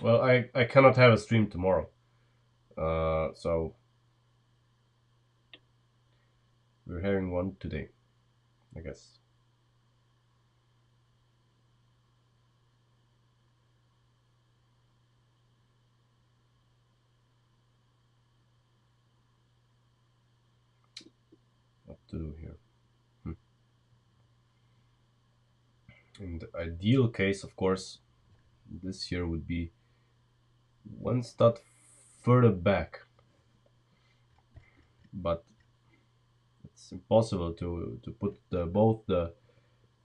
Well, I cannot have a stream tomorrow. So we're having one today, I guess. What to do here? In the ideal case, of course, this here would be one stud further back, but it's impossible to put both the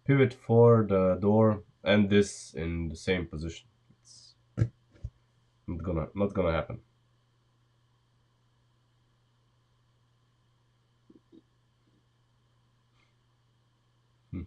pivot for the door and this in the same position. It's not gonna happen. Hmm.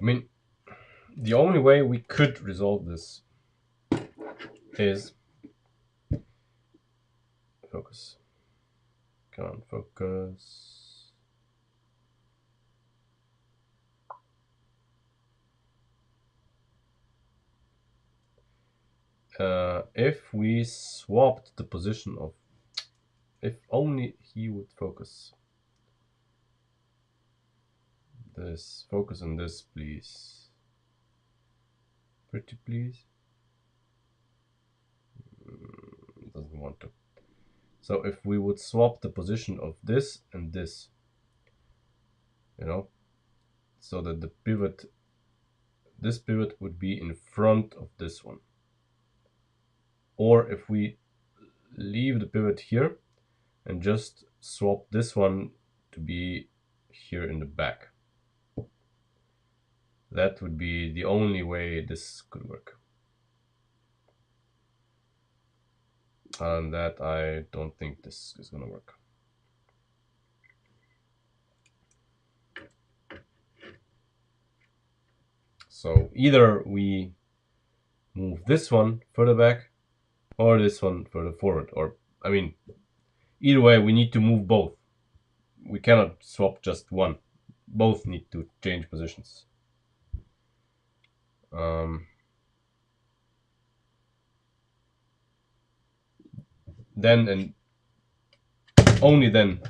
I mean, the only way we could resolve this is focus. Come on, focus. If we swapped the position of, if only he would focus. This, focus on this, please. Pretty please. Doesn't want to. So if we would swap the position of this and this, you know, so that the pivot, this pivot would be in front of this one. Or if we leave the pivot here and just swap this one to be here in the back. That would be the only way this could work. And that I don't think this is gonna work. So either we move this one further back or this one further forward, or I mean, either way we need to move both. We cannot swap just one. Both need to change positions. Then and only then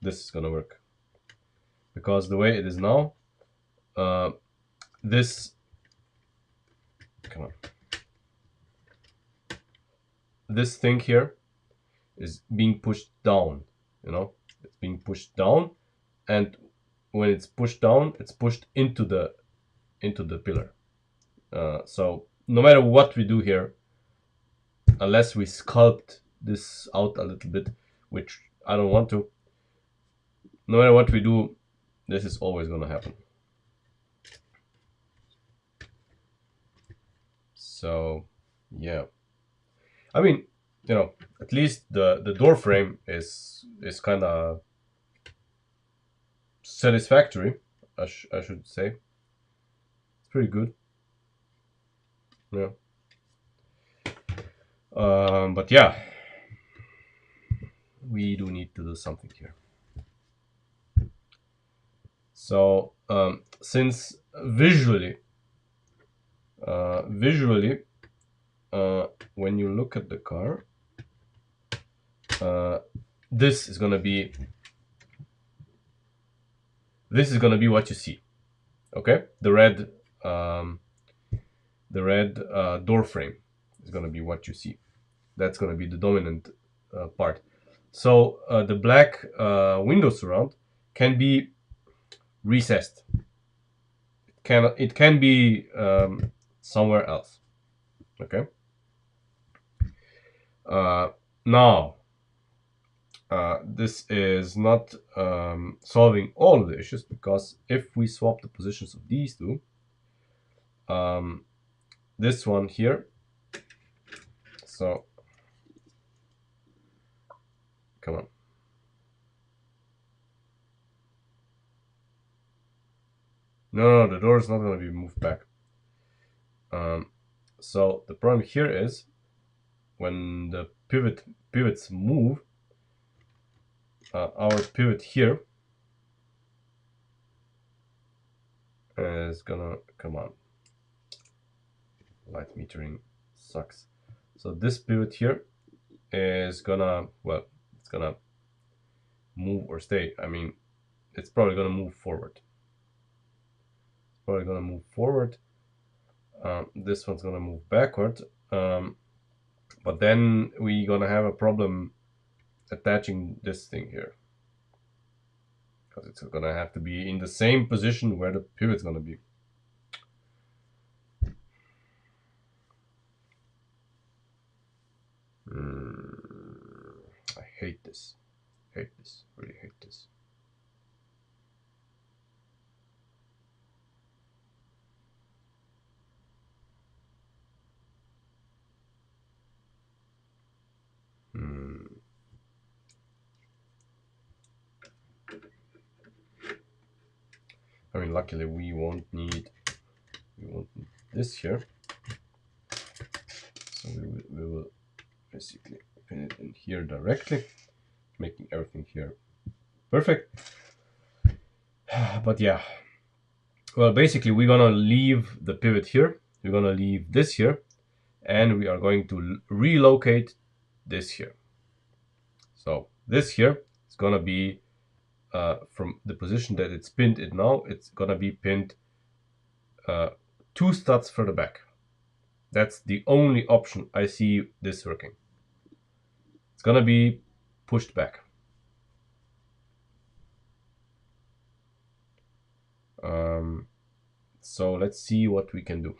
this is gonna work, because the way it is now, this, come on, this thing here is being pushed down, you know, it's being pushed down, and when it's pushed down, it's pushed into the pillar. So no matter what we do here, unless we sculpt this out a little bit, which I don't want to, no matter what we do, this is always gonna happen. So yeah, I mean, you know, at least the door frame is kind of satisfactory. I should say it's pretty good. Yeah. But yeah, we do need to do something here. So since visually, when you look at the car, uh, this is gonna be what you see. Okay, um, the red door frame is gonna be what you see. That's gonna be the dominant part. So the black window surround can be recessed. It can be somewhere else. Okay. Uh, Now, this is not solving all of the issues, because if we swap the positions of these two, um, this one here, so come on. No, the door is not going to be moved back. So the problem here is when the pivots move, our pivot here is gonna, come on, light metering sucks. So this pivot here is gonna, well, it's gonna move or stay. I mean, it's probably gonna move forward. This one's gonna move backward. But then we're gonna have a problem attaching this thing here, because it's gonna have to be in the same position where the pivot's gonna be. I hate this. Really hate this. I mean, luckily we won't need this here, so we will basically pin it in here directly, making everything here perfect. But yeah, well, basically we're gonna leave the pivot here, we're gonna leave this here, and we are going to relocate this here. So this here is gonna be from the position that it's pinned in now, it's gonna be pinned 2 studs further back. That's the only option I see this working. It's gonna be pushed back. So let's see what we can do.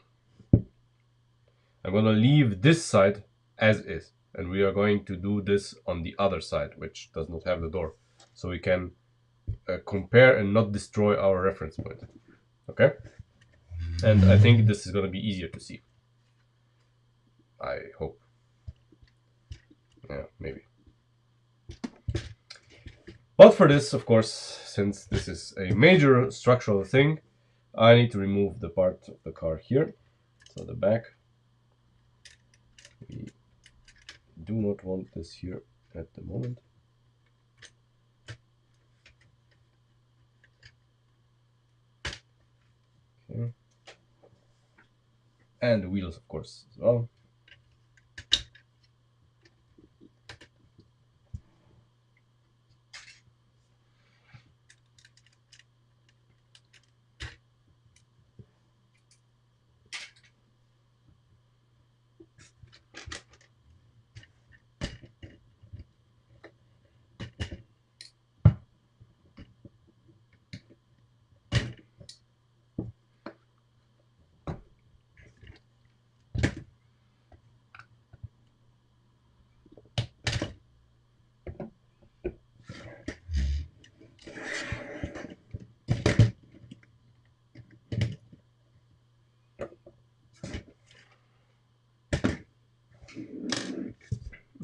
I'm gonna leave this side as is, and we are going to do this on the other side, which does not have the door, so we can compare and not destroy our reference point. Okay? And I think this is gonna be easier to see. I hope. Yeah, maybe. But for this, of course, since this is a major structural thing, I need to remove the part of the car here. So the back. We do not want this here at the moment. Okay. And the wheels, of course, as well.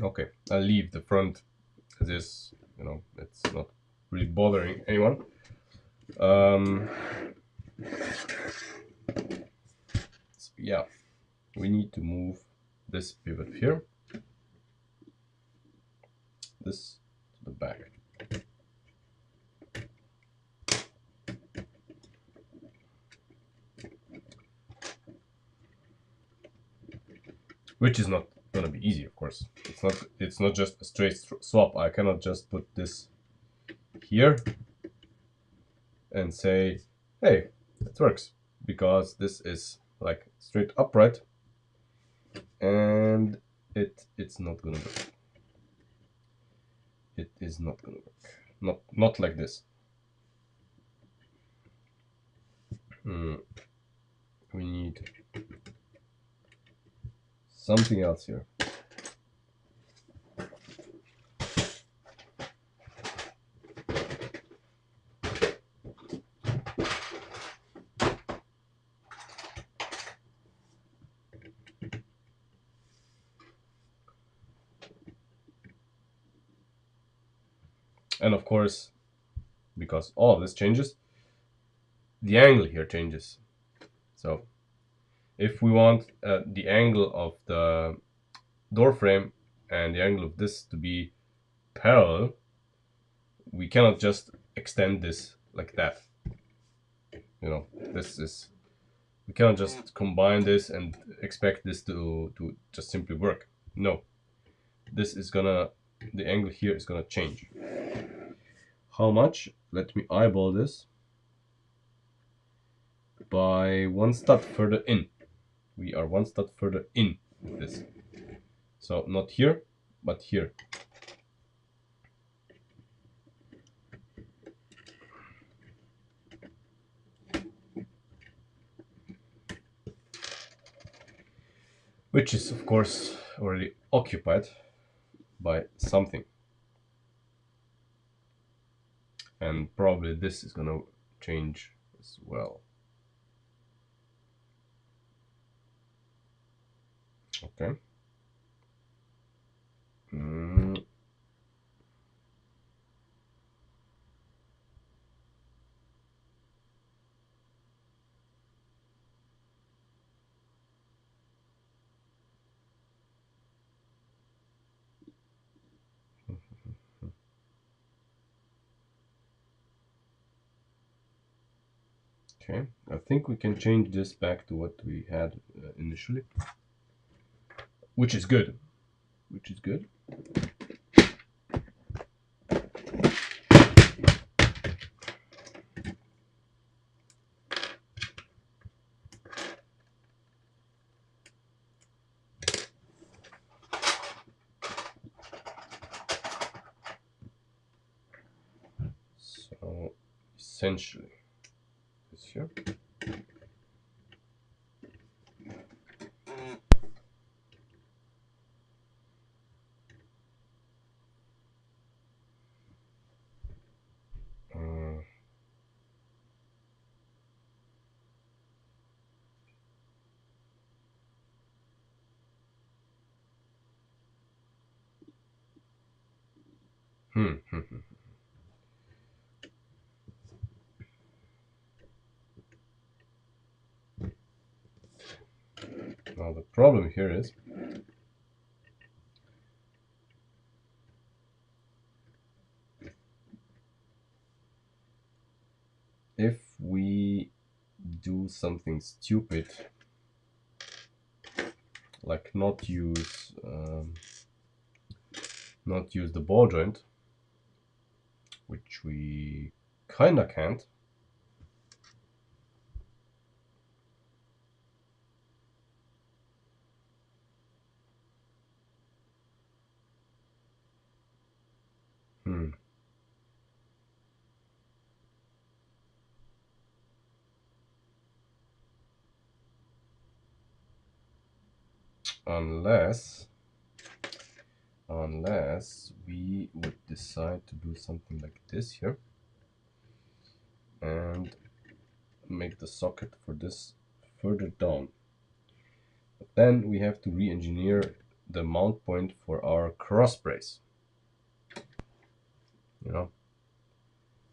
Okay, I'll leave the front as is, you know, it's not really bothering anyone. So yeah, we need to move this pivot here, this to the back. Which is not gonna be easy, of course. It's not just a straight swap. I cannot just put this here and say, hey, it works, because this is like straight upright, and it's not gonna work. It is not gonna work. Not like this. We need something else here. And of course, because all of this changes, the angle here changes. So if we want the angle of the door frame and the angle of this to be parallel, we cannot just extend this like that. You know, we cannot just combine this and expect this to just simply work. No, the angle here is gonna change. How much? Let me eyeball this. By one stud further in. We are one stud further in with this. So not here, but here. Which is of course already occupied by something. And probably this is gonna change as well. Okay. Okay, I think we can change this back to what we had initially, which is good. Which is good. So essentially, this here. Now the problem here is if we do something stupid, like not use the ball joint, which we kinda can't. Unless we would decide to do something like this here and make the socket for this further down. But then we have to re-engineer the mount point for our cross brace. You know,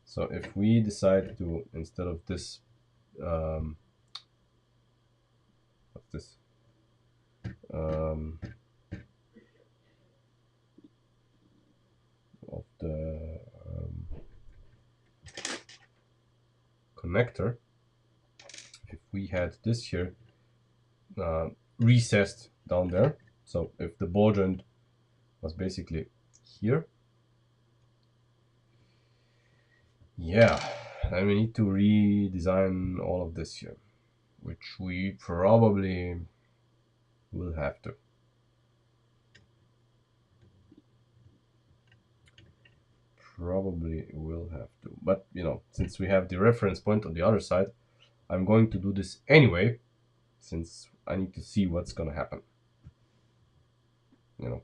so if we decide to, instead of this, what's this? Of the connector, if we had this here recessed down there, so if the ball joint was basically here, yeah, then we need to redesign all of this here, which we probably will have to. Probably will have to, but you know, since we have the reference point on the other side, I'm going to do this anyway, since I need to see what's gonna happen, you know.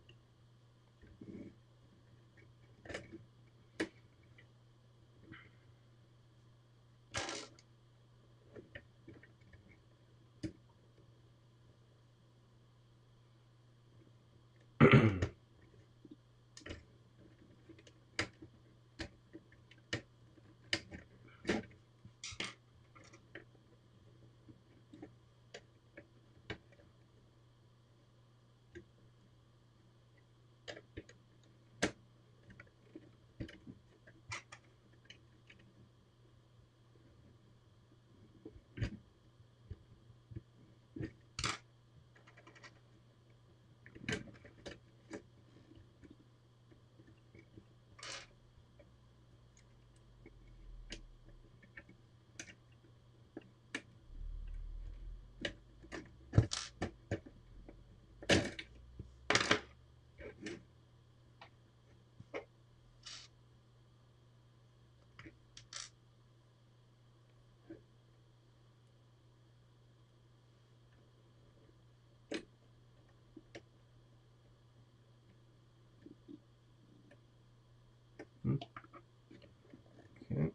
Okay.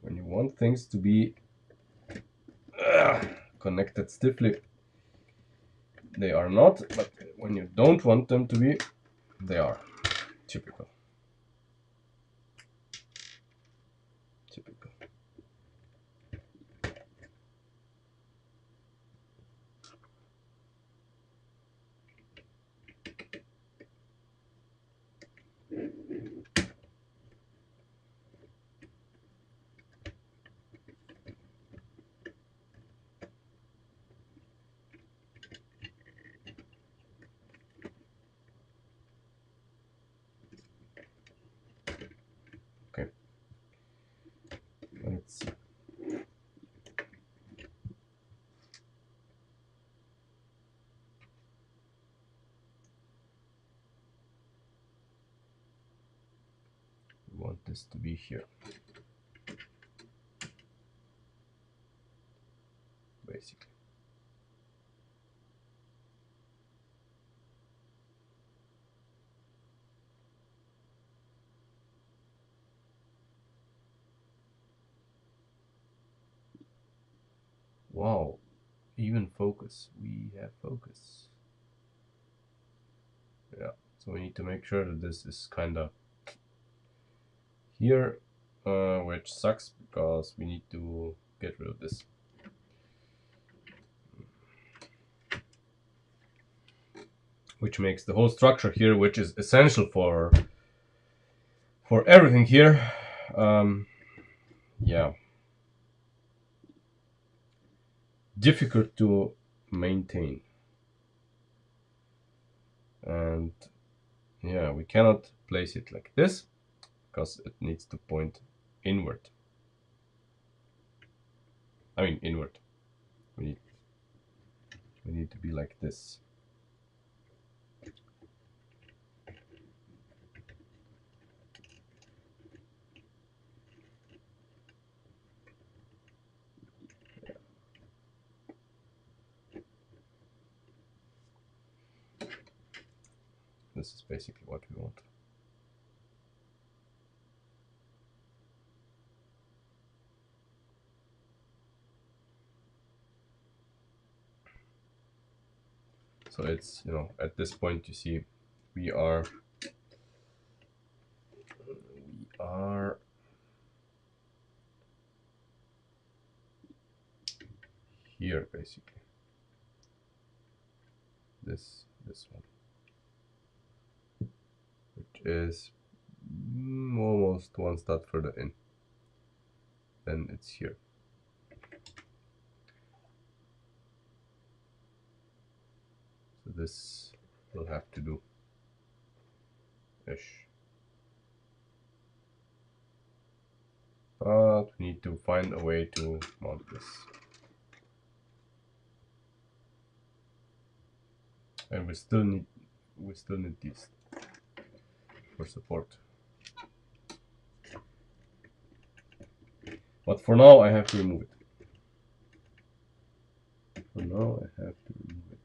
When you want things to be connected stiffly, they are not, but when you don't want them to be, they are. Typical. Typical. Okay. Let's see. We want this to be here. Basically. Wow. Even focus. We have focus. Yeah. So we need to make sure that this is kind of here, which sucks because we need to get rid of this. Which makes the whole structure here, which is essential for everything here, yeah, difficult to maintain. And yeah, we cannot place it like this because it needs to point inward. I mean inward. We need to be like this. This is basically what we want. So it's, you know, at this point you see we are here basically. This one, which is almost one stud further in. Then it's here. So this will have to do ish. But we need to find a way to mount this. And we still need these for support. But for now I have to remove it. For now I have to remove it.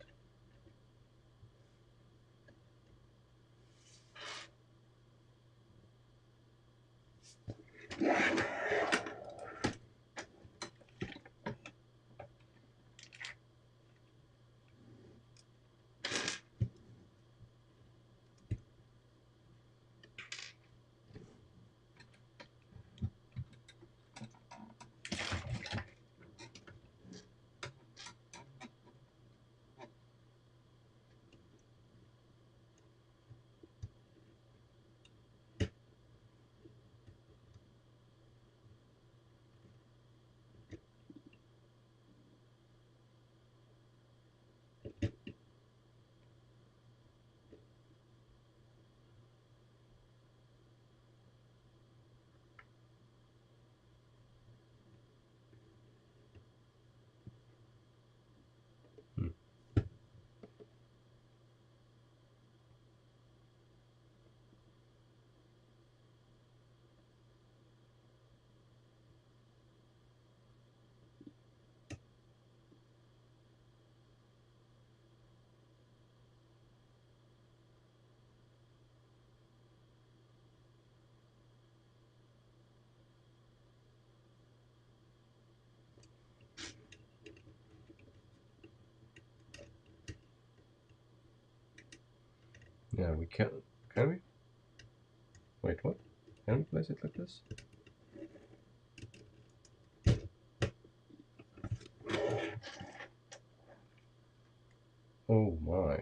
Yeah, we can we? Wait, what? Can we place it like this? Oh my.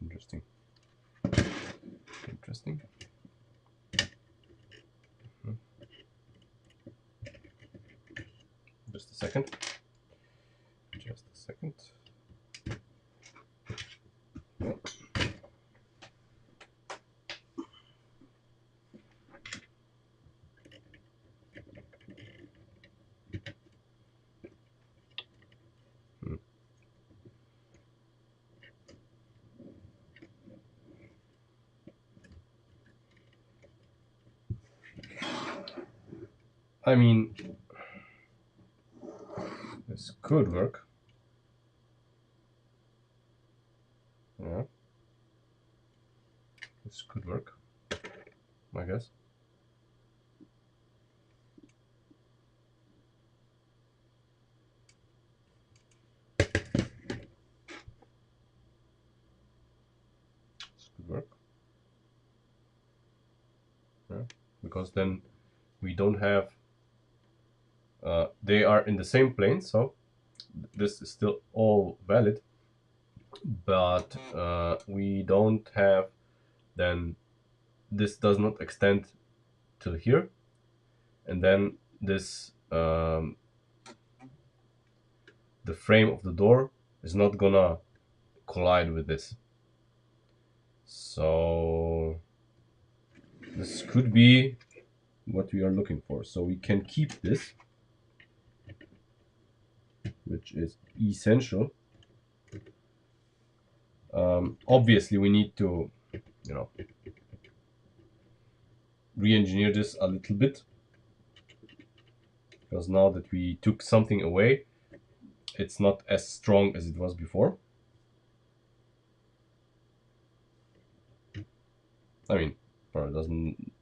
Interesting. Interesting. Just a second. Just a second. I mean, this could work. Yeah. This could work, I guess. This could work. Yeah. Because then we don't have they are in the same plane, so this is still all valid, but we don't have, then this does not extend till here, and then this the frame of the door is not gonna collide with this. So this could be what we are looking for. So we can keep this, which is essential. Obviously we need to, you know, re-engineer this a little bit, because now that we took something away, it's not as strong as it was before. I mean, probably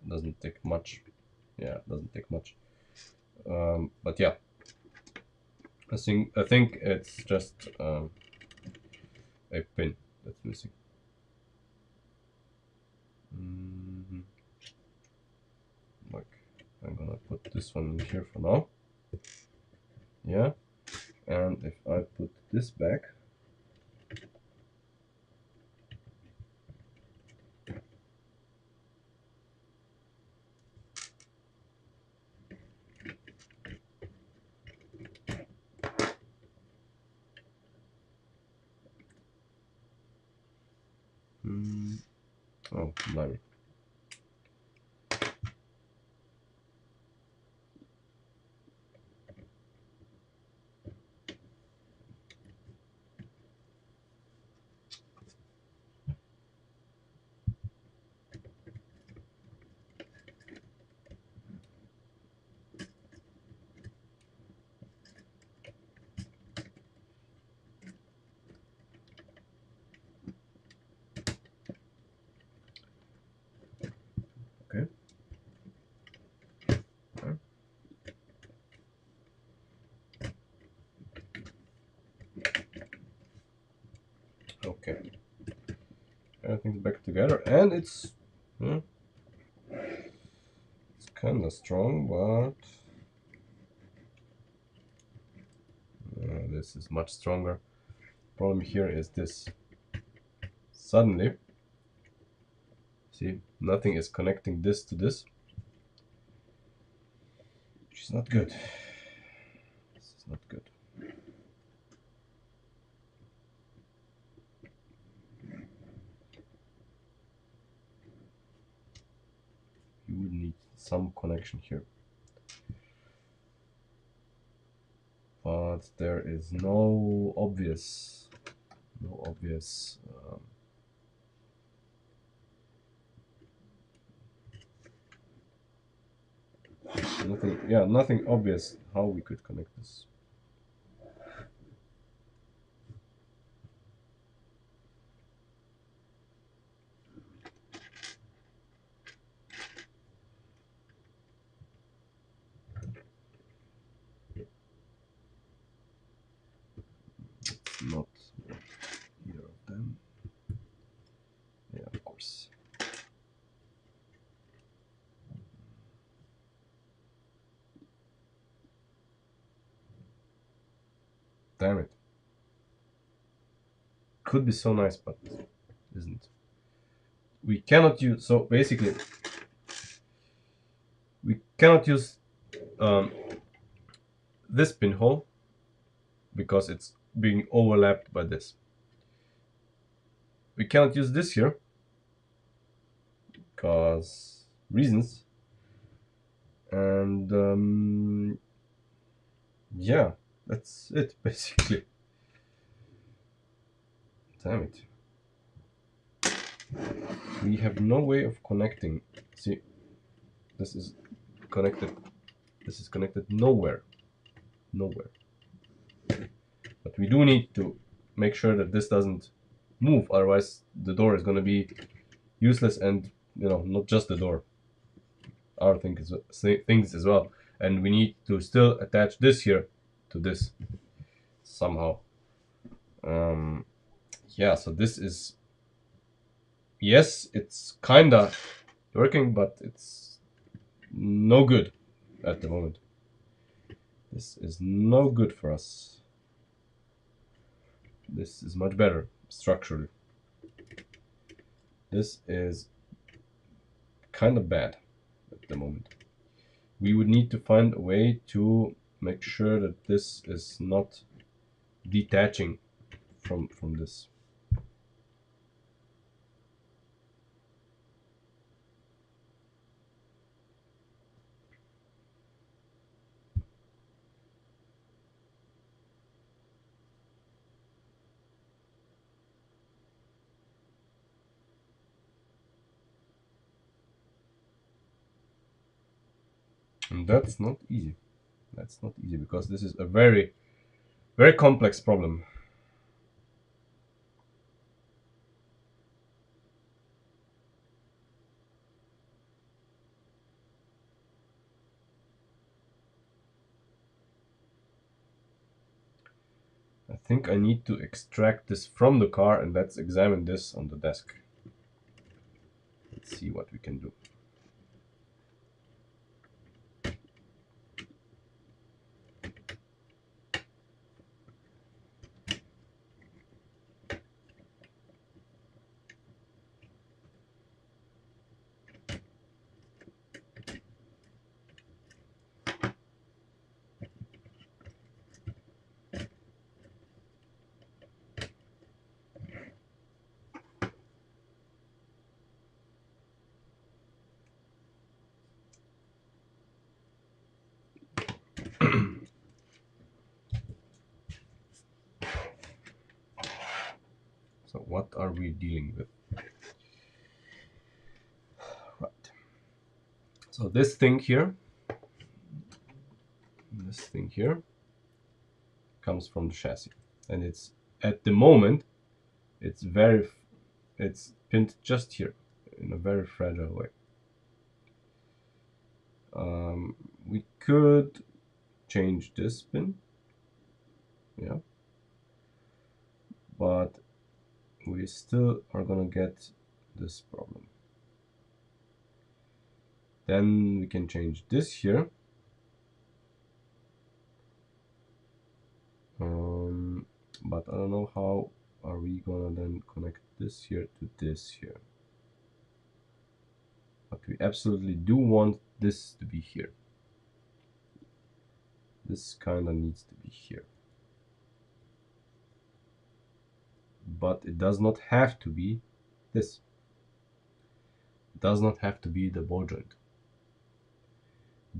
doesn't take much. Yeah, it doesn't take much. But yeah, I think it's just a pin that's missing. Mm, like, I'm gonna put this one in here for now. Yeah, and if I put this back, oh, blimey. Okay. Okay. Everything's back together, and it's it's kind of strong, but this is much stronger. Problem here is this. Suddenly, see, nothing is connecting this to this, which is not good. This is not good. You would need some connection here. But there is no obvious nothing obvious how we could connect this. It's not either of them. Yeah, of course. Damn it. Could be so nice, but isn't. We cannot use, so basically we cannot use um, this pinhole because it's being overlapped by this. We cannot use this here because reasons, and yeah, that's it basically. Damn it. We have no way of connecting. See, this is connected. This is connected nowhere. Nowhere. But we do need to make sure that this doesn't move, otherwise the door is going to be useless, and not just the door, our things as well. And we need to still attach this here to this somehow. Yeah, so this is, yes, it's kinda working, but it's no good at the moment. This is no good for us. This is much better structurally. This is kind of bad at the moment. We would need to find a way to make sure that this is not detaching from this. And that's not easy. That's not easy because this is a very, very complex problem. think I need to extract this from the car, and let's examine this on the desk. Let's see what we can do. So what are we dealing with? Right. So this thing here comes from the chassis, and it's at the moment it's pinned just here in a very fragile way. We could change this pin, yeah, but we still are gonna get this problem. Then we can change this here, but I don't know how are we gonna then connect this here to this here. But we absolutely do want this to be here. This kind of needs to be here. But it does not have to be this. It does not have to be the ball joint.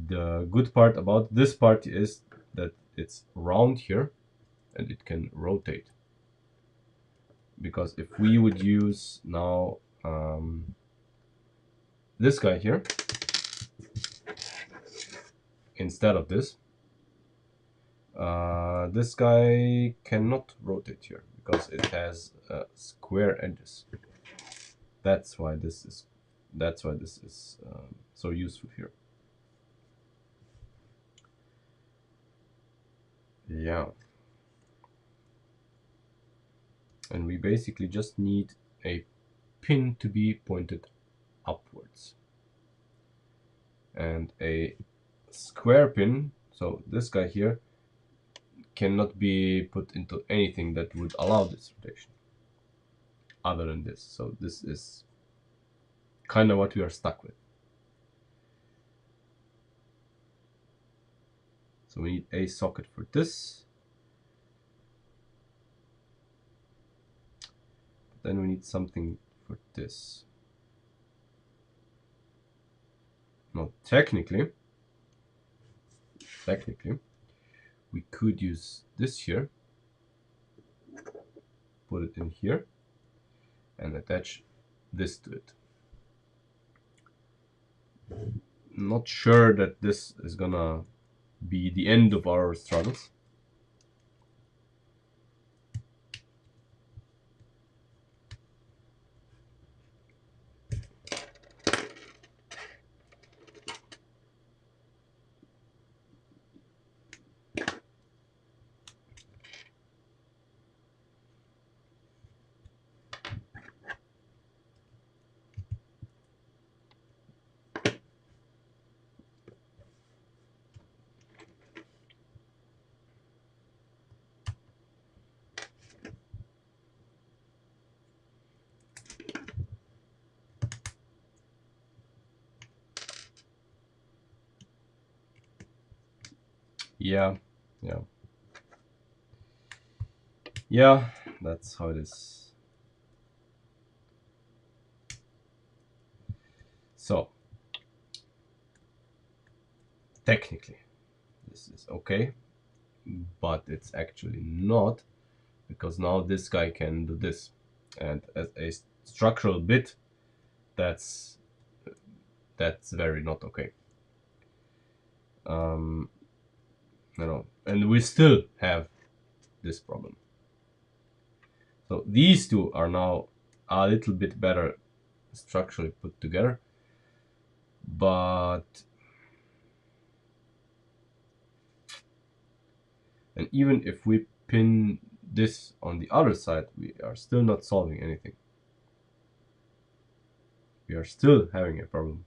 The good part about this part is that it's round here and it can rotate. Because if we would use now this guy here instead of this guy cannot rotate here because it has square edges. That's why this is so useful here. Yeah. And we basically just need a pin to be pointed upwards and a square pin. So this guy here cannot be put into anything that would allow this rotation other than this. So this is kind of what we are stuck with. So we need a socket for this. Then we need something for this. Now technically we could use this here, put it in here, and attach this to it. Not sure that this is gonna be the end of our struggles. Yeah, that's how it is. So technically this is okay, but it's actually not, because now this guy can do this, and as a structural bit that's very not okay. And we still have this problem. So these two are now a little bit better structurally put together, but and even if we pin this on the other side, we are still not solving anything. We are still having a problem.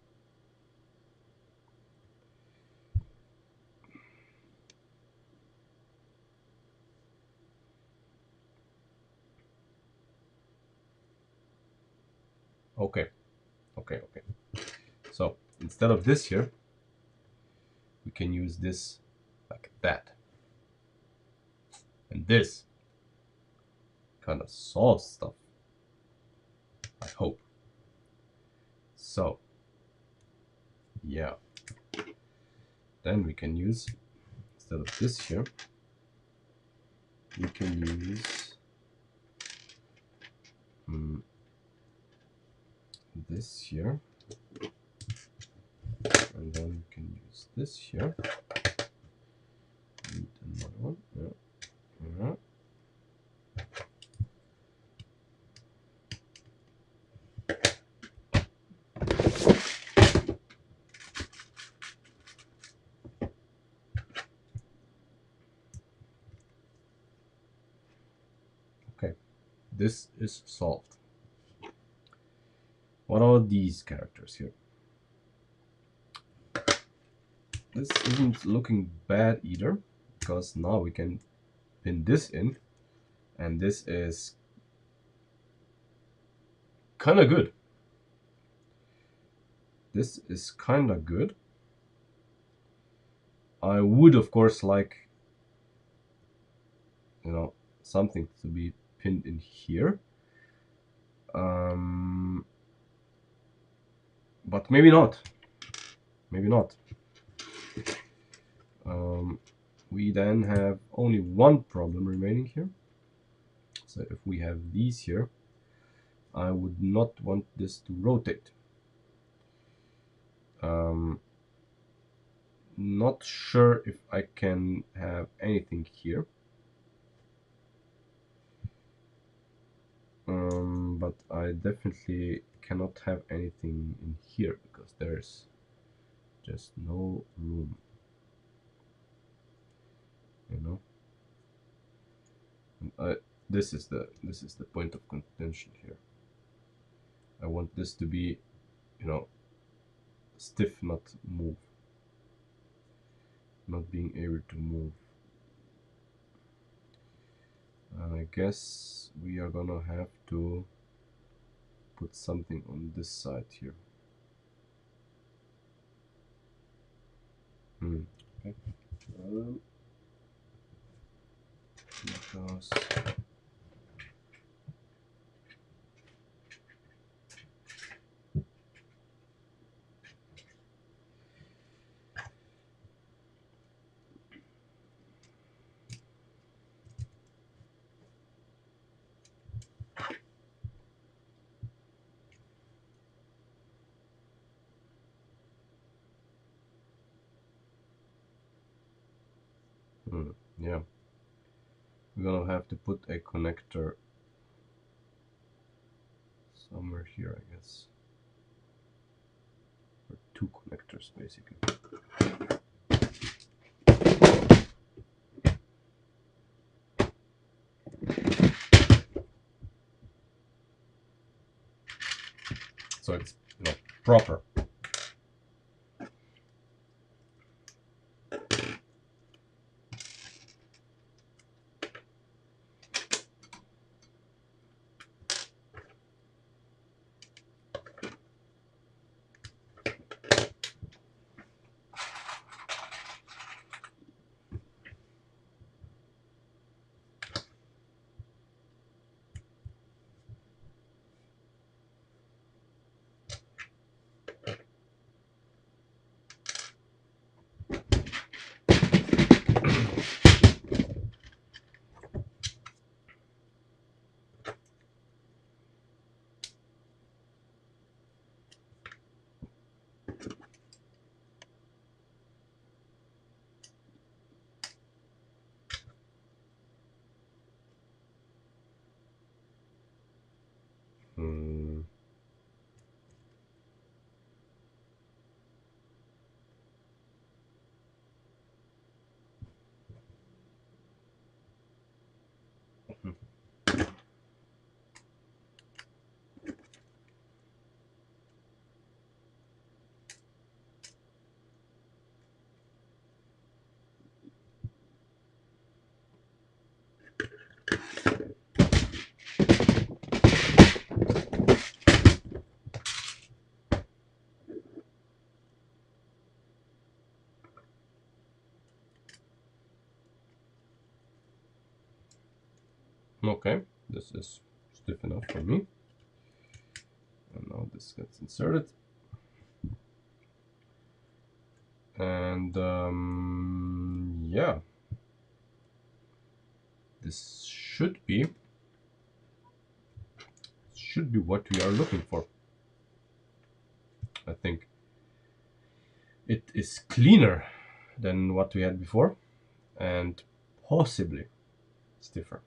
Okay. So instead of this here, we can use this like that. And this kind of solves stuff, I hope. So, yeah. Then we can use, instead of this here, we can use this here. And then we can use this here. Need another one. Yeah. Okay, this is solved. What are these characters here? This isn't looking bad either, because now we can pin this in, and this is kind of good. This is kind of good. I would, of course, like, you know, something to be pinned in here. But maybe not. Maybe not. We then have only one problem remaining here. So if we have these here, I would not want this to rotate. Not sure if I can have anything here. But I definitely cannot have anything in here because there's just no room, you know. And this is the point of contention here. I want this to be, you know, stiff, not move, not being able to move. And I guess we are gonna have to put something on this side here. Okay. Because yeah, we're gonna have to put a connector somewhere here, I guess, or two connectors basically. So it's, you know, proper. This is stiff enough for me. And now this gets inserted. And yeah, this should be what we are looking for. I think it is cleaner than what we had before, and possibly stiffer.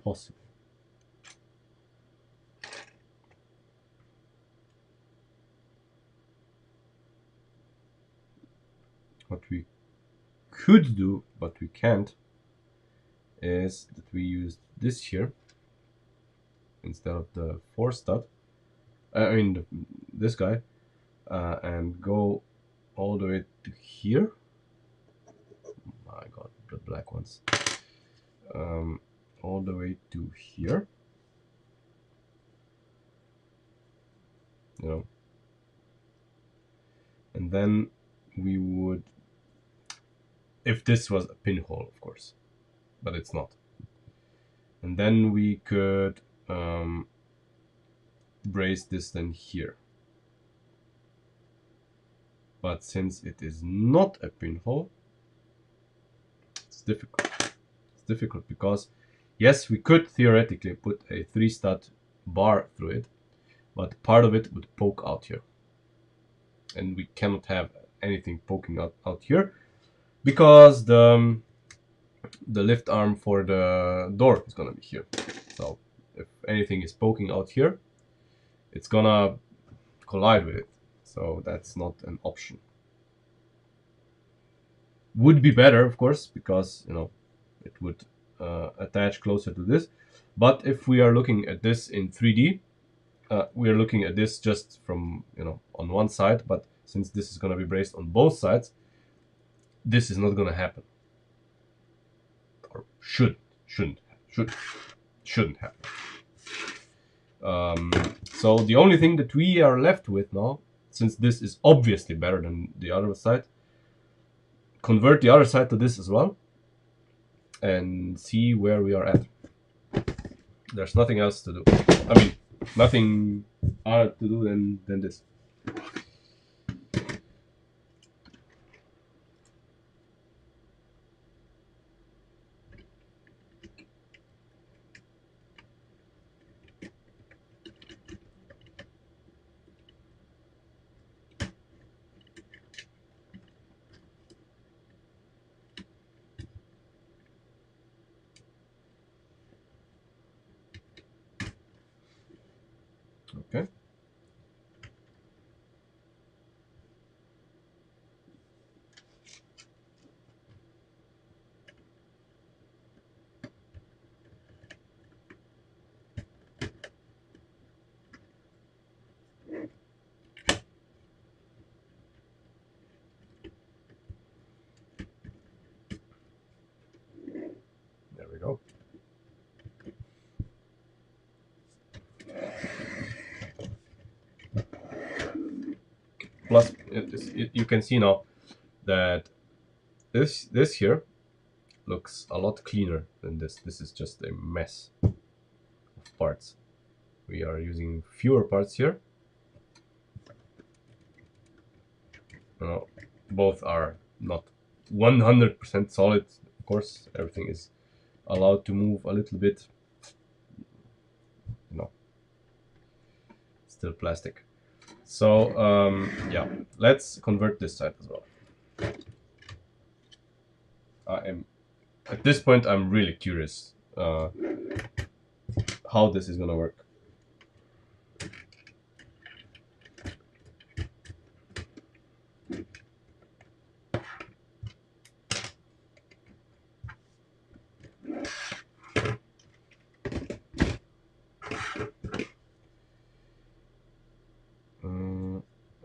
Possibly. What we could do, but we can't, is that we use this here instead of the 4 stud. I mean this guy, and go all the way to here. I got the black ones. All the way to here. You know, and then we would, if this was a pinhole, of course, but it's not. And then we could brace this then here. But since it is not a pinhole, it's difficult. It's difficult because, yes, we could theoretically put a 3-stud bar through it, but part of it would poke out here. And we cannot have anything poking out here because the lift arm for the door is gonna be here. So if anything is poking out here, it's gonna collide with it. So that's not an option. Would be better, of course, because you know it would attach closer to this. But if we are looking at this in 3D, we are looking at this just from, you know, on one side. But since this is going to be braced on both sides, this is not going to happen, or shouldn't happen. So the only thing that we are left with now, since this is obviously better than the other side, convert the other side to this as well and see where we are at. There's nothing else to do. I mean, nothing harder to do than this. Okay. There we go. Plus, you can see now that this here looks a lot cleaner than this. This is just a mess of parts. We are using fewer parts here. Now, both are not 100% solid. Of course, everything is allowed to move a little bit. You know, still plastic. So yeah, let's convert this side as well. At this point, I'm really curious how this is gonna work.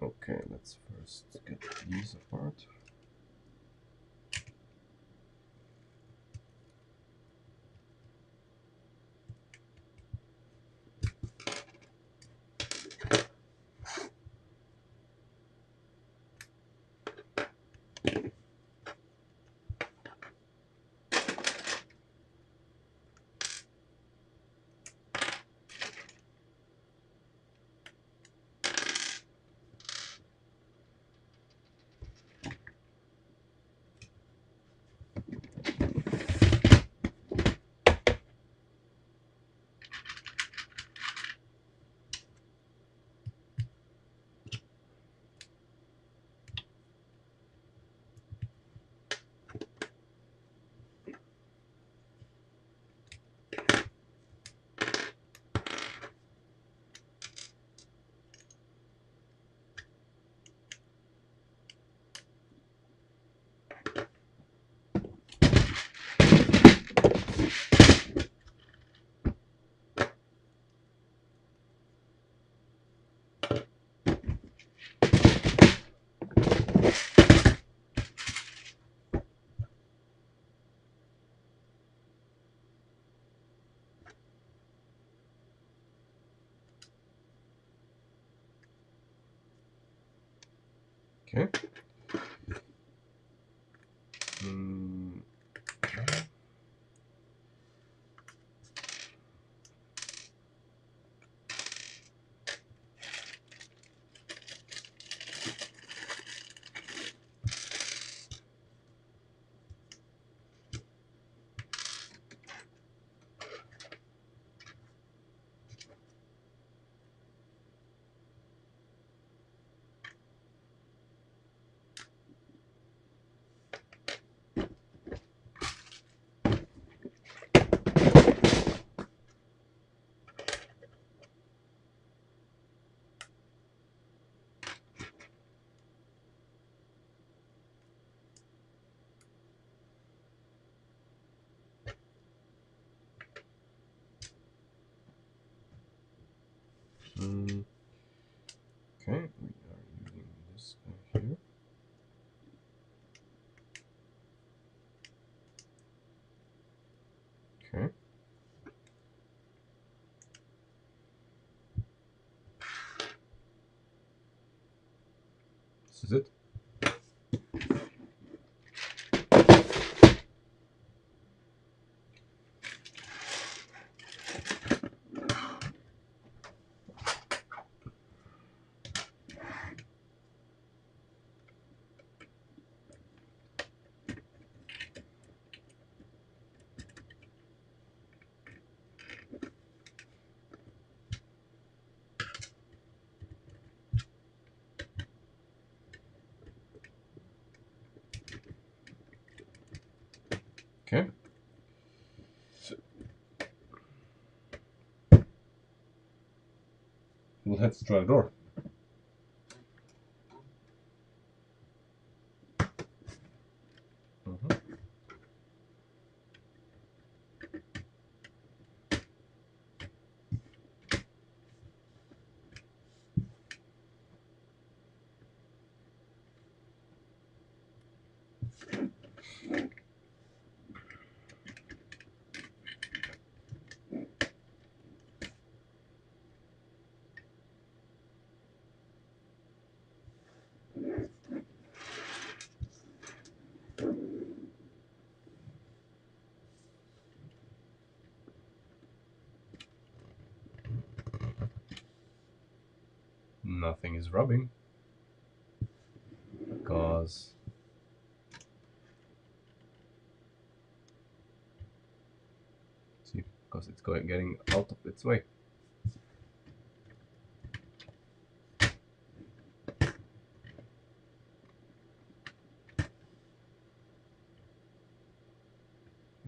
Okay, let's first get these apart. Okay. Mm. Mm. Okay, we are using this guy here. Okay. This is it. Okay. We'll head to try the door. Nothing is rubbing because it's getting out of its way.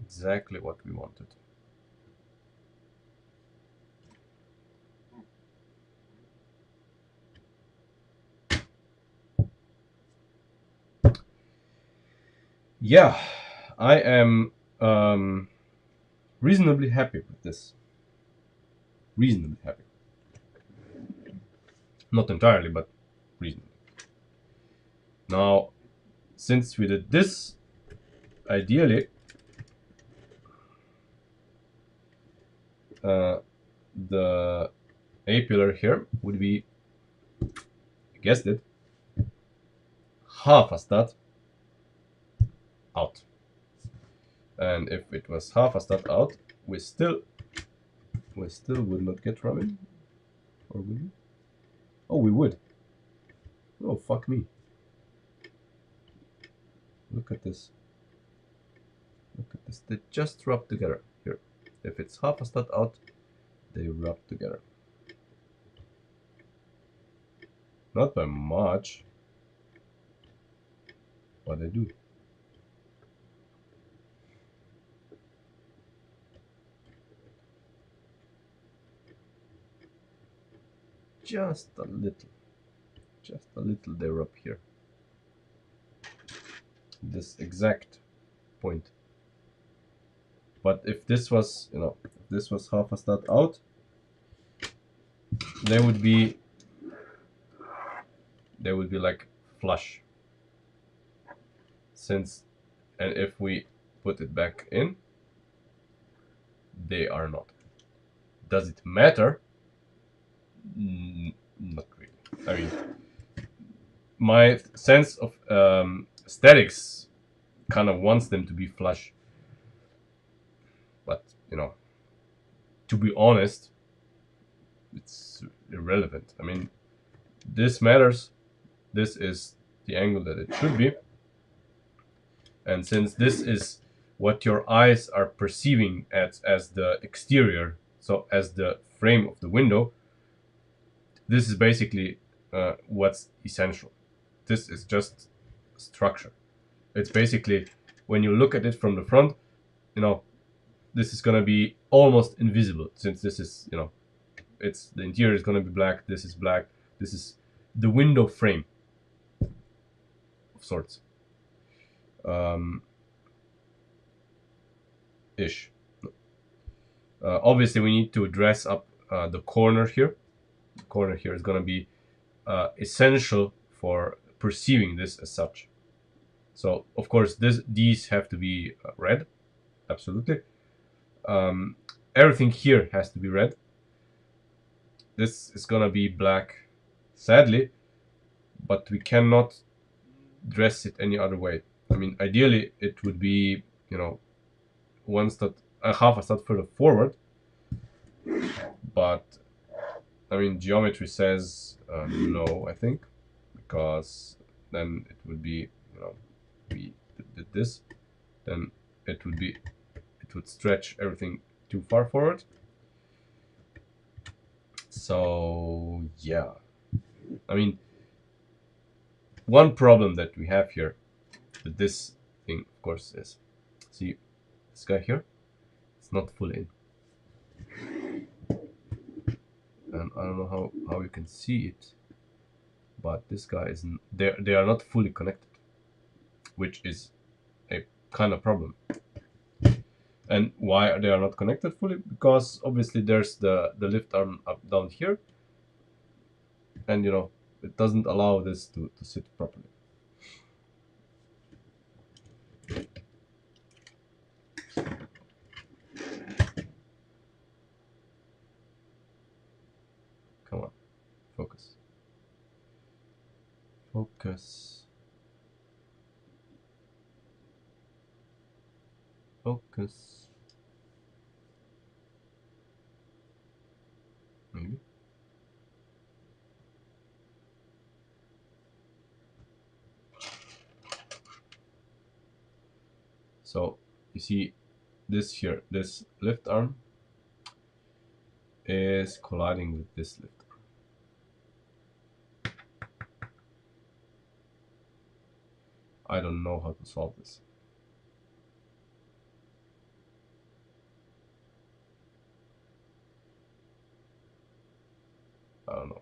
Exactly what we wanted. Yeah, I am reasonably happy with this. Reasonably happy. Not entirely, but reasonably. Now, since we did this, ideally, the A pillar here would be, I guessed it, half a stud out. And if it was half a stud out, we still would not get rubbing. Or would we? Oh, we would. Oh, fuck me. Look at this. Look at this. They just rub together. Here. If it's half a stud out, they rub together. Not by much, but they do. Just a little. Just a little they rub here. This exact point. But if this was, if this was half a stud out, they would be like flush. And if we put it back in, they are not. Does it matter? Not really. I mean, my sense of aesthetics kind of wants them to be flush, but to be honest, it's irrelevant. I mean, this matters. This is the angle that it should be, and since this is what your eyes are perceiving as the exterior, so as the frame of the window, this is basically what's essential. This is just structure. It's basically, when you look at it from the front, you know, this is gonna be almost invisible, since this is, it's the interior is gonna be black. This is black. This is the window frame of sorts. Um, ish. Obviously, we need to dress up the corner here. The corner here is gonna be essential for perceiving this as such. So of course, these have to be red, absolutely. Um, Everything here has to be red. This is gonna be black, sadly, but we cannot dress it any other way. I mean, ideally, it would be, one step, half a step further forward, but I mean, geometry says no, I think, because then it would be, we did this, then it would stretch everything too far forward. So yeah, I mean, one problem that we have here with this thing, of course, is, see this guy here, it's not full in, and I don't know how you can see it, but this guy isn't. They are not fully connected, which is a kind of problem. And why they are not connected fully? Because obviously there's the lift arm up down here, and it doesn't allow this to sit properly. Come on, focus. Focus. Focus. Maybe. So you see this here, this lift arm is colliding with this lift arm. I don't know how to solve this. I don't know.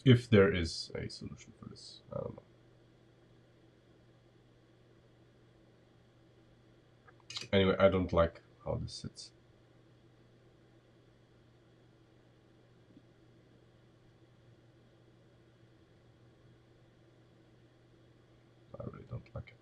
If there is a solution for this, I don't know. Anyway, I don't like how this sits. I really don't like it.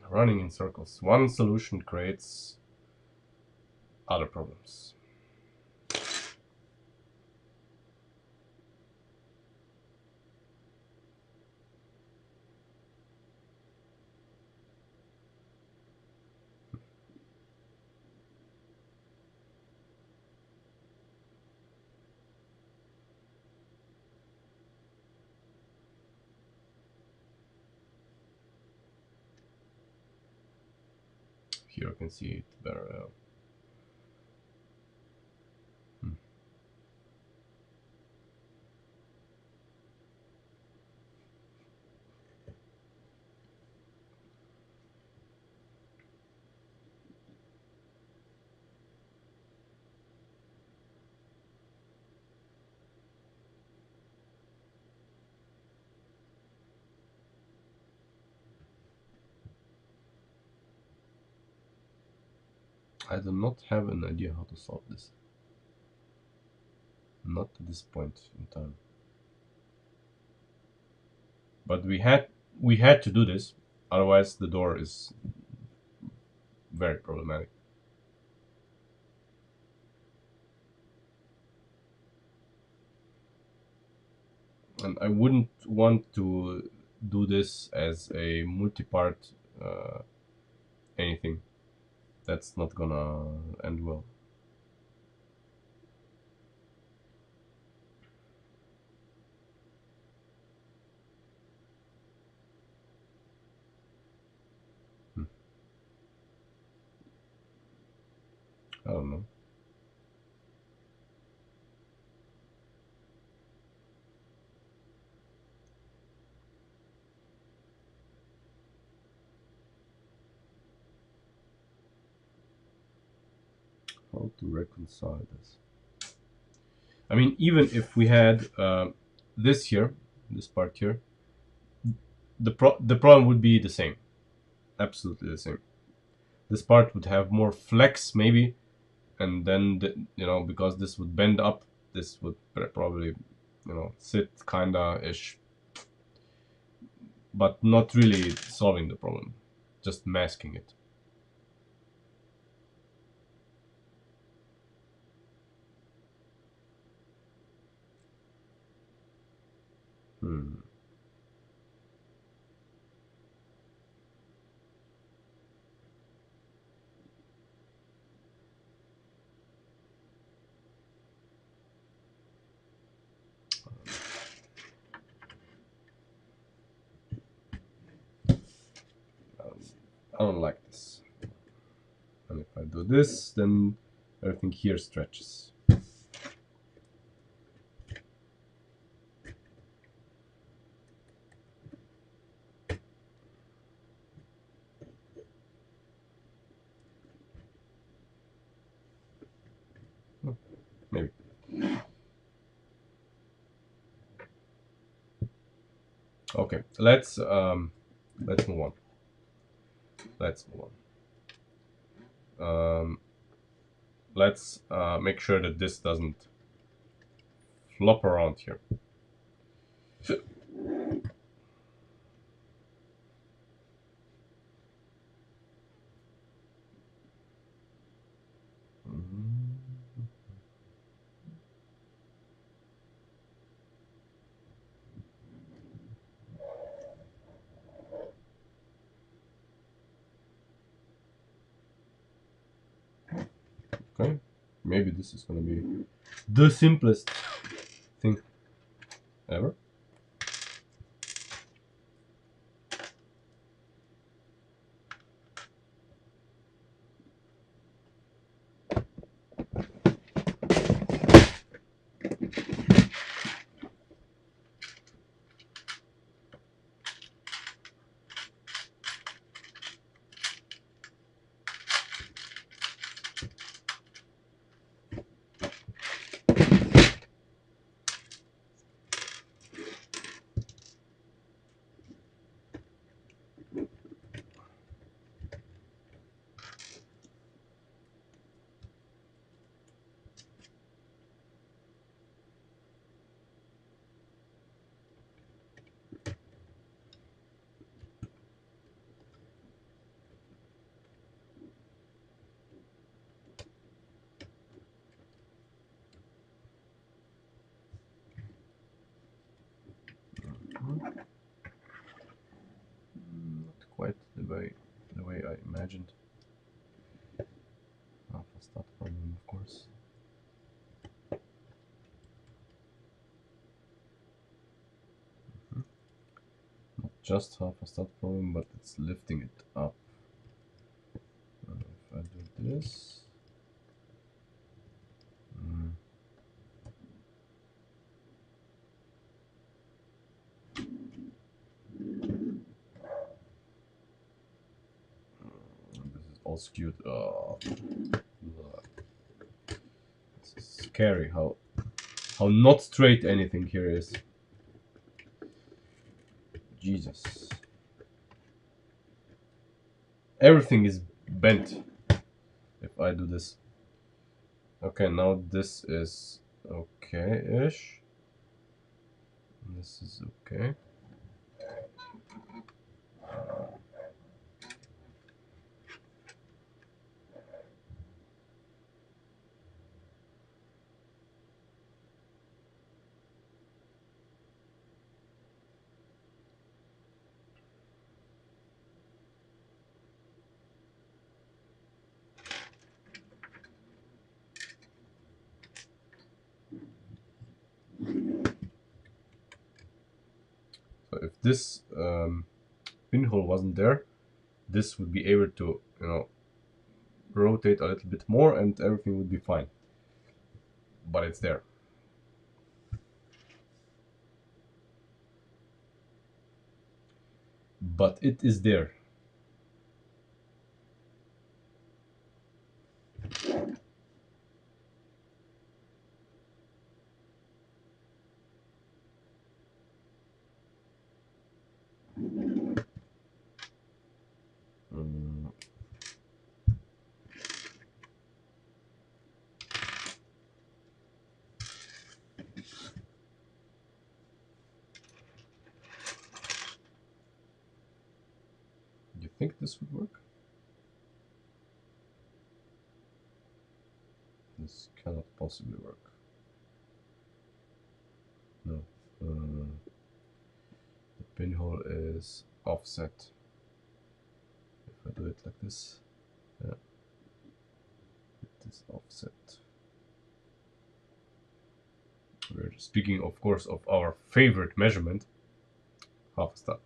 Running in circles. One solution creates other problems. Here I can see it better. I do not have an idea how to solve this. Not at this point in time. But we had to do this, otherwise the door is very problematic. And I wouldn't want to do this as a multi-part anything. That's not gonna end well. Hmm. I don't know. How to reconcile this? I mean, even if we had this here, this part here, the problem would be the same, absolutely the same. This part would have more flex maybe, and then because this would bend up, this would probably sit kinda ish, but not really solving the problem, just masking it. Hmm. I don't like this. And if I do this, then everything here stretches. Maybe. Okay, let's move on. Let's move on. Let's make sure that this doesn't flop around here. Okay, maybe this is gonna be the simplest thing ever. Not quite the way I imagined. Half a start problem, of course. Not just half a start problem, but it's lifting it up. If I do this. This is all skewed. This is scary how not straight anything here is. Jesus. Everything is bent. If I do this. Okay, now this is okay-ish. This is okay. So if this pinhole wasn't there, this would be able to, you know, rotate a little bit more and everything would be fine. But it's there. But it is there. Mm. You think this would work? This cannot possibly work. No. The pinhole is offset. If I do it like this, yeah, it is offset. We're speaking, of course, of our favorite measurement, half a stud.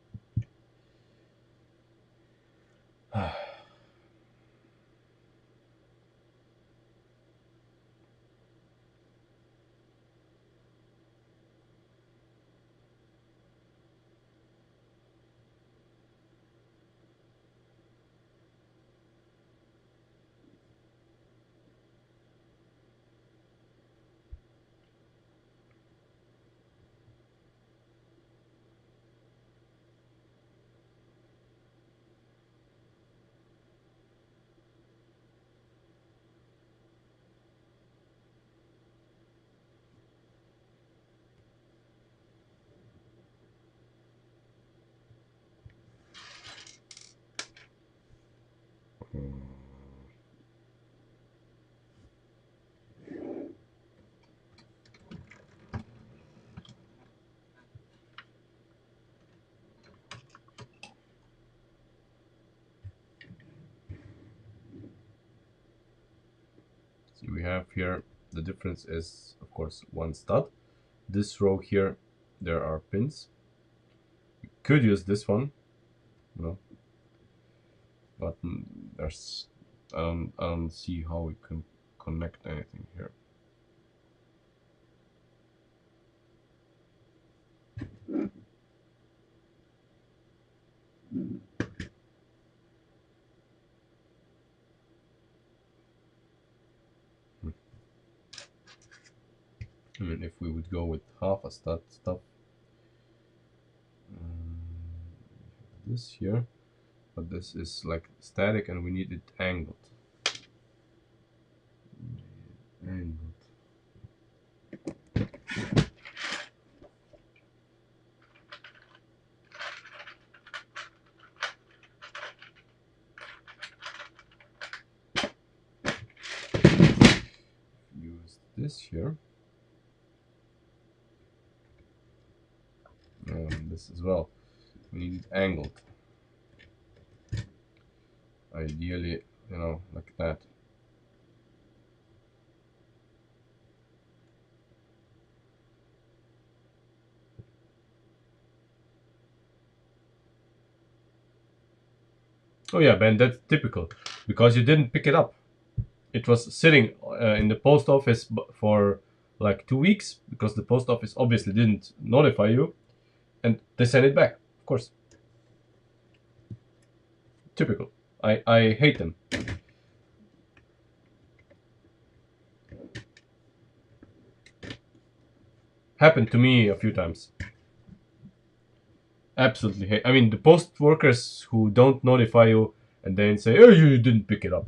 See, we have here, the difference is, of course, one stud. This row here, there are pins. You could use this one, you know, but there's, I don't see how we can connect anything here. I mean, if we would go with half a stud stuff, this here, but this is like static and we need it angled. Angled. Use this here. And this as well. We need it angled. Ideally, you know, like that. Oh yeah, Ben, that's typical because you didn't pick it up. It was sitting in the post office for like 2 weeks because the post office obviously didn't notify you, and they sent it back. Of course, typical. I hate them. Happened to me a few times. Absolutely hate. I mean, the post workers who don't notify you and then say, "Oh, you didn't pick it up."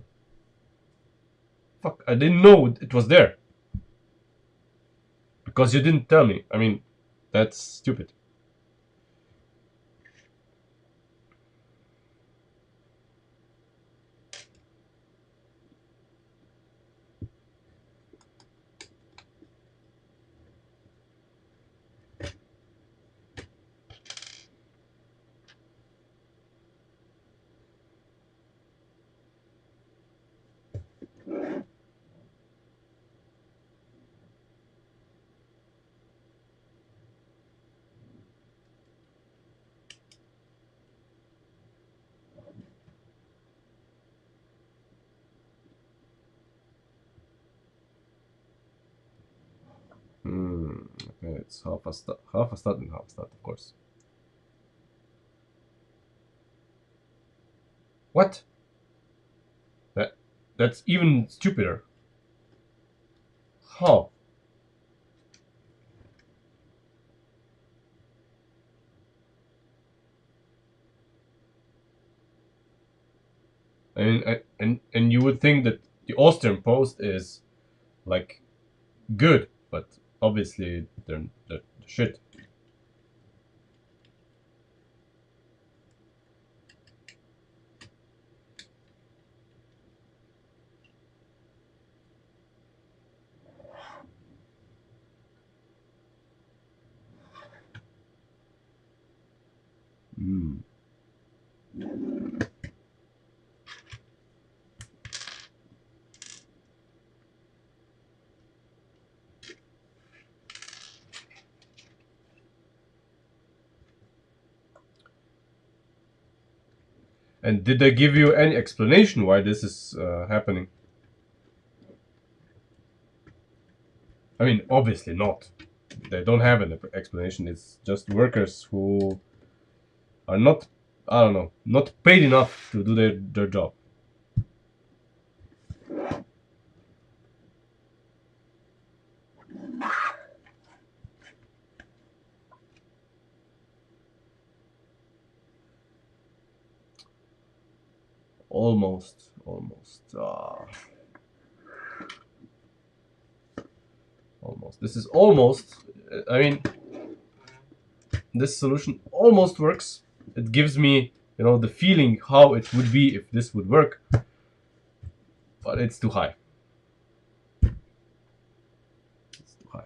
Fuck, I didn't know it was there. Because you didn't tell me. I mean, that's stupid. Okay, it's half a stud and half a stud, of course. What? That that's even stupider. How? I mean, and you would think that the Austrian post is like good, but obviously they're shit. Mm. And did they give you any explanation why this is happening? I mean, obviously not. They don't have an explanation. It's just workers who are not, I don't know, not paid enough to do their job. Almost, almost, almost. This is almost. I mean, this solution almost works. It gives me, the feeling how it would be if this would work, but it's too high. It's too high.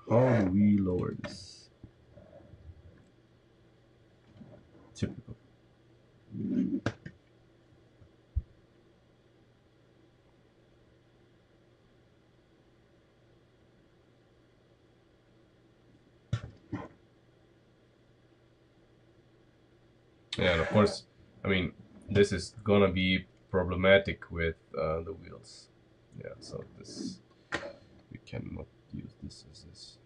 How do we lower this? Typical. Yeah, and of course, I mean, this is gonna be problematic with the wheels. Yeah, so this we cannot use this as this.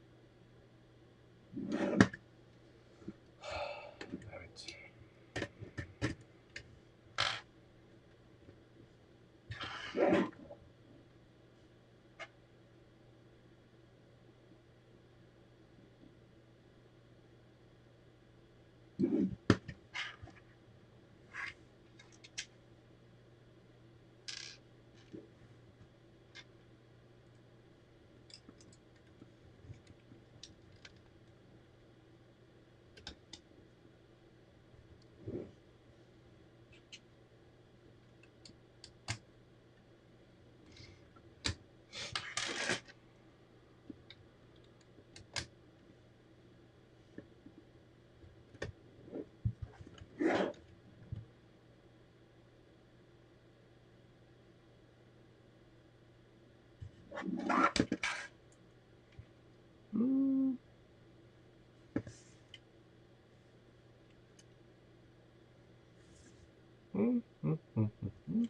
Damn it. Mm, mm, mm, mm, mm.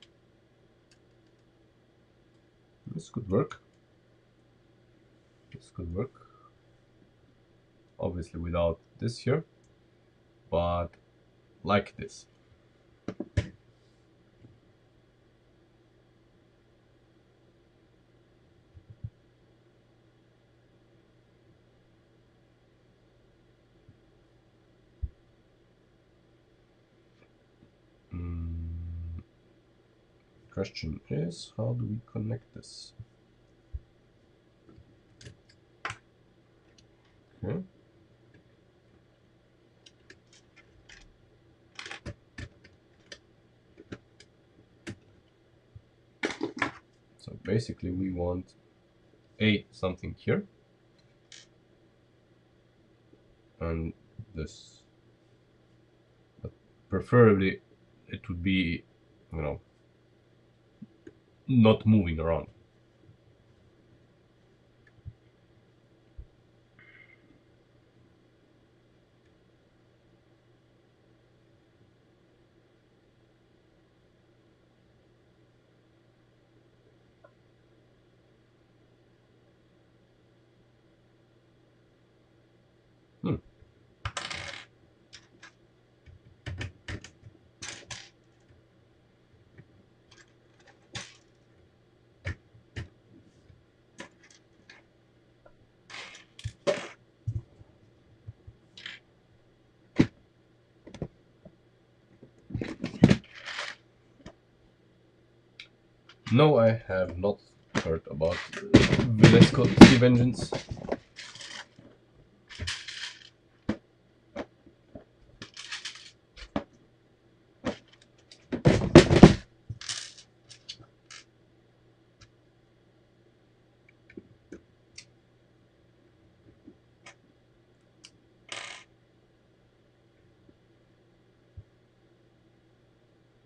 This could work. This could work. Obviously without this here, but like this. Question is, how do we connect this? Okay. So basically we want something here and this, but preferably it would be, you know, not moving around. Hmm. No, I have not heard about Velasco Steam engines.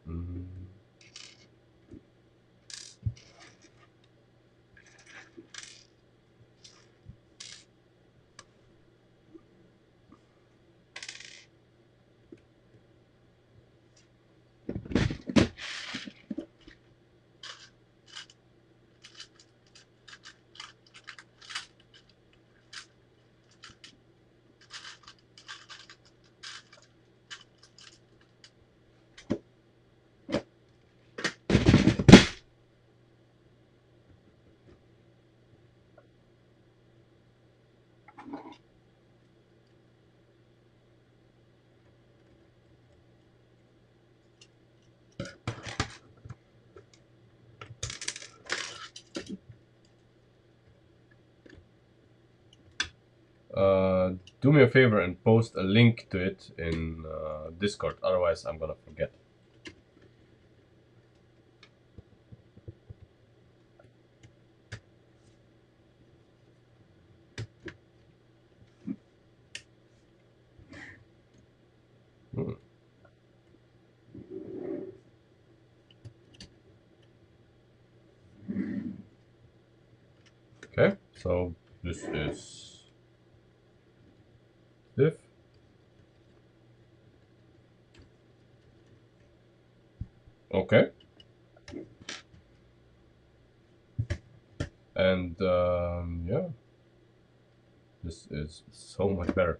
Mm. Do me a favor and post a link to it in Discord, otherwise I'm gonna forget. Hmm. Okay, so this is diff. Okay. And yeah, this is so much better.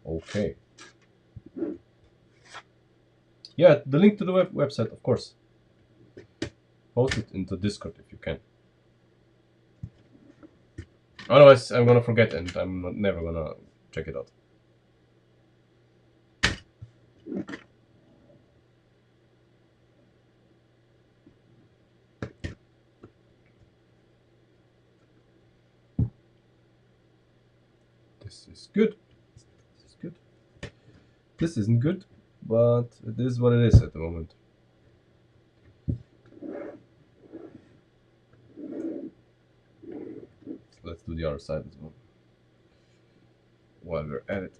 Okay. Yeah, the link to the website, of course. Post it into Discord if you can. Otherwise, I'm gonna forget and I'm never gonna check it out. This is good. This is good. This isn't good, but it is what it is at the moment. Let's do the other side as well while we're at it.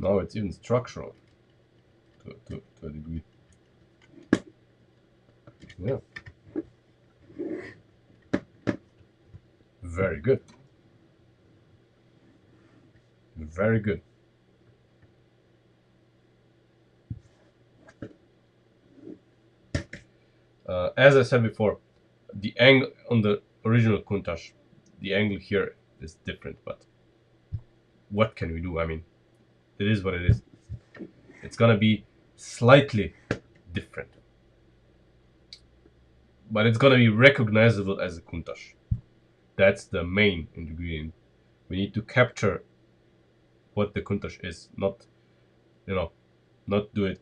now it's even structural to a degree. Yeah. Very good. Very good. As I said before, the angle on the original Countach, the angle here is different, but what can we do? I mean, it is what it is. It's gonna be slightly different, but it's gonna be recognizable as a Countach. That's the main ingredient. We need to capture what the Countach is, not, you know, not do it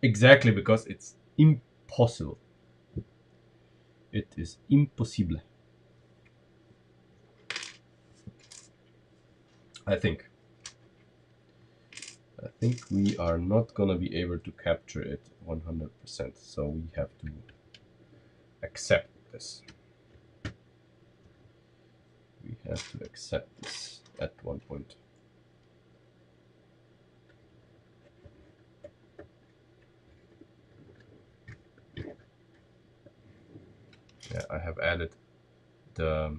exactly, because it's impossible. It is impossible. I think we are not gonna be able to capture it 100%, so we have to accept this. We have to accept this at one point. Yeah, I have added the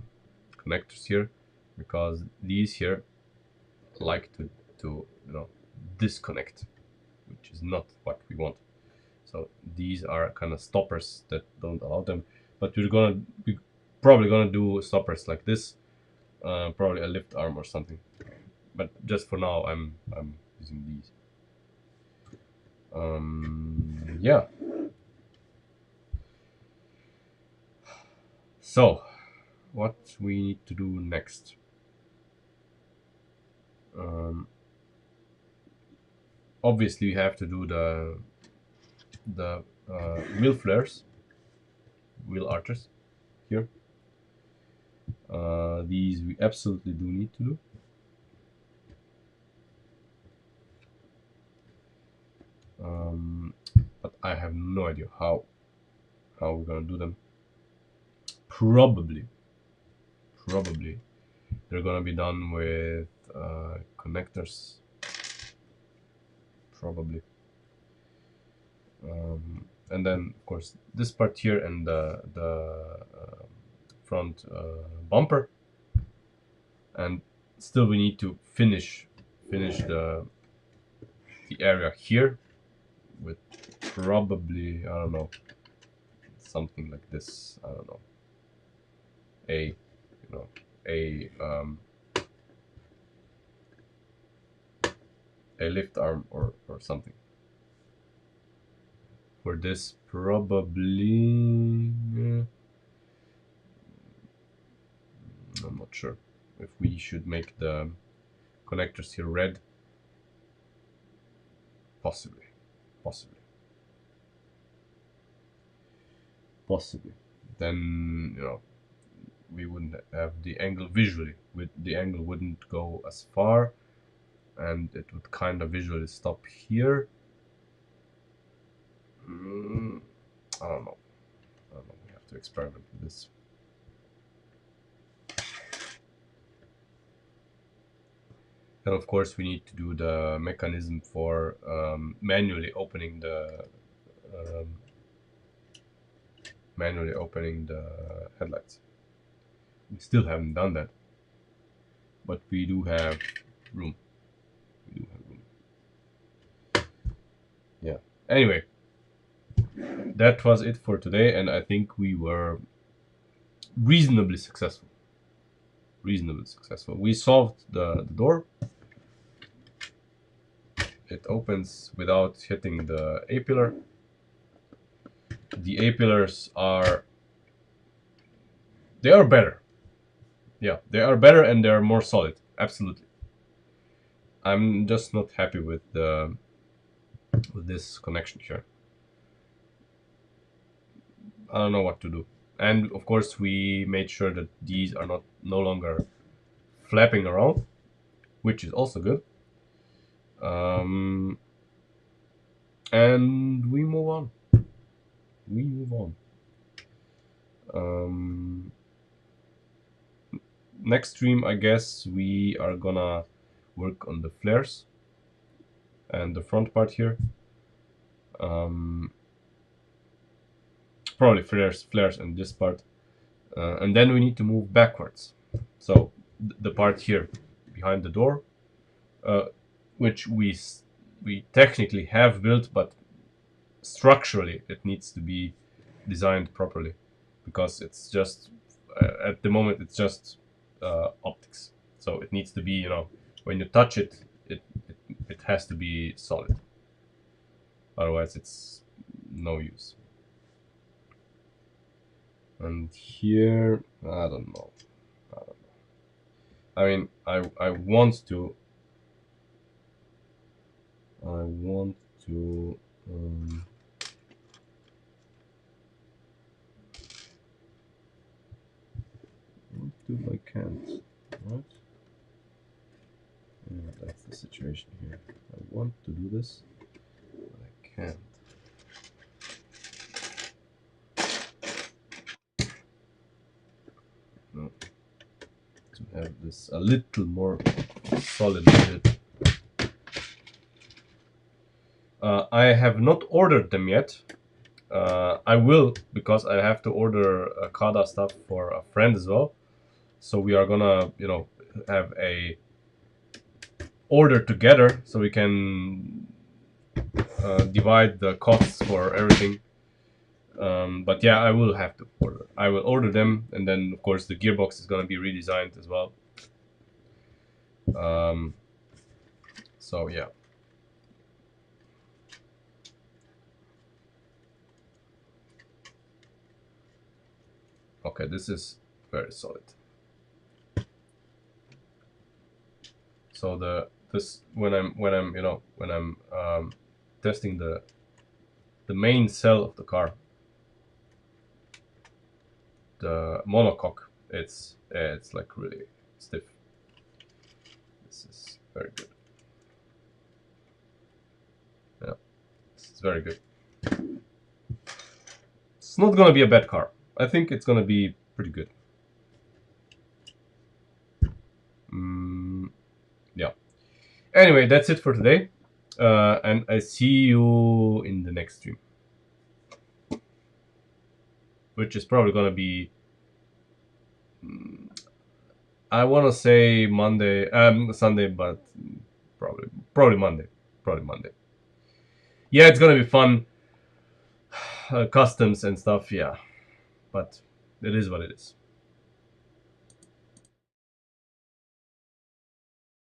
connectors here because these here like to disconnect, which is not what we want. So these are kind of stoppers that don't allow them, but we're probably gonna do stoppers like this, probably a lift arm or something. But just for now, I'm using these. Yeah. So, what we need to do next? Obviously, we have to do the wheel flares, wheel arches here. These we absolutely do need to do. But I have no idea how we're gonna do them. Probably they're gonna be done with connectors. Probably. And then of course this part here and the front bumper, and still we need to finish the area here with probably, I don't know, something like this. I don't know, a lift arm or something. For this, probably, I'm not sure if we should make the connectors here red. Possibly. Then, we wouldn't have the angle visually. The angle wouldn't go as far, and it would kind of visually stop here. I don't know. We have to experiment with this. And of course, we need to do the mechanism for manually opening the headlights. We still haven't done that, but we do have room. Yeah. Anyway, that was it for today, and I think we were reasonably successful. We solved the door. It opens without hitting the A-pillar. The A-pillars are better. Yeah, they are better and they are more solid. Absolutely. I'm just not happy with this connection here. I don't know what to do. And of course, we made sure that these are no longer flapping around, which is also good. And we move on. Next stream, I guess we are gonna work on the flares. and the front part here. Probably flares in this part, and then we need to move backwards. So the part here behind the door, which we technically have built, but structurally it needs to be designed properly, because it's just at the moment it's just optics. So it needs to be, you know, when you touch it, it has to be solid. Otherwise, it's no use. And here, I don't know. I mean, I want to. I can't. Right? Yeah, that's the situation here. I want to do this, but I can't. No. To have this a little more solid build. I have not ordered them yet. I will, because I have to order CADA stuff for a friend as well. So we are gonna, you know, have a order together, so we can divide the costs for everything. But yeah, I will have to order. I will order them, and then of course the gearbox is gonna be redesigned as well. So yeah. Okay, this is very solid. So when I'm testing the main cell of the car, the monocoque, it's like really stiff. This is very good. Yeah, this is very good. It's not gonna be a bad car. I think it's gonna be pretty good. Yeah. Anyway, that's it for today, and I see you in the next stream, which is probably gonna be. I want to say Monday, Sunday, but probably Monday. Probably Monday. Yeah, it's gonna be fun. Customs and stuff, yeah, but it is what it is.